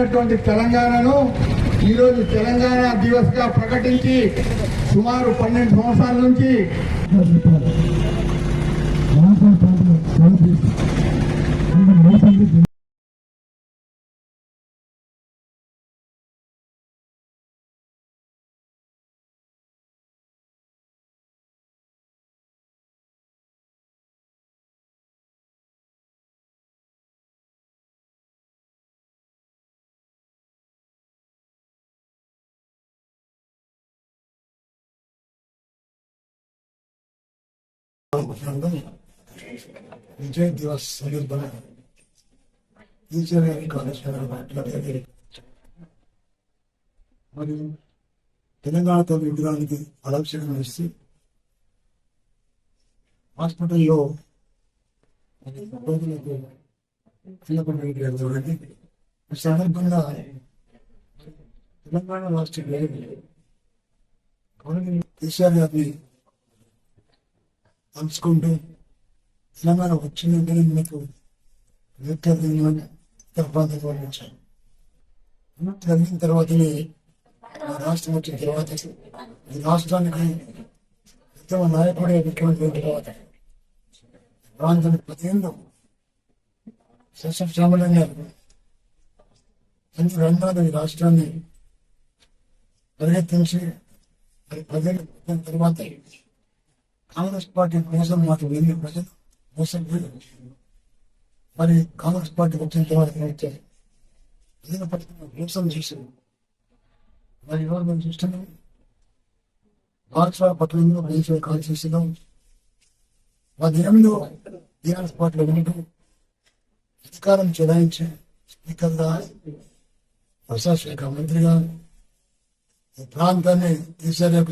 ఉన్నటువంటి తెలంగాణను ఈరోజు తెలంగాణ దివస్ గా ప్రకటించి సుమారు 12 సంవత్సరాల నుంచి విజయ్ దివస్ సందర్భంగా ఇంజనీరింగ్ కళాశాల మరియు తెలంగాణతో విగ్రహానికి అలక్షణ వేసి హాస్పిటల్లో రోగులకు చూడండి. ఈ సందర్భంగా తెలంగాణ రాష్ట్ర కేసీఆర్ గారిని తలుచుకుంటూ తెలంగాణ వచ్చిన వెంటనే మీకు జరిగిన తర్వాతనే రాష్ట్రం వచ్చిన తర్వాత ఈ రాష్ట్రానికి ఉత్తమ నాయకుడే ముఖ్యమంత్రి తర్వాత ప్రాంతం 10 ఏళ్ళు సస్యశ్యామలంగా అన్ని రంగాలు ఈ రాష్ట్రాన్ని పరిగెత్తించి మరి 10 ఏళ్ళ తర్వాత కాంగ్రెస్ పార్టీ మోసం మాకు వెళ్ళి ప్రజలు మోసం మరి కాంగ్రెస్ పార్టీ వచ్చిన తర్వాత వచ్చారు ప్రజల పట్ల మోసం చేశారు. మరి ఇవాళ మేము చూస్తున్నాం పాఠశాల పట్టణంలో బీజేపీ కాన్స్టిట్యూన్సీలో 10 ఏళ్ళు టీఆర్ఎస్ పార్టీలో ఉంటూ అధికారం చెలాయించి స్పీకర్గా ప్రజాశాఖ మంత్రిగా ఈ ప్రాంతాన్ని కేసీఆర్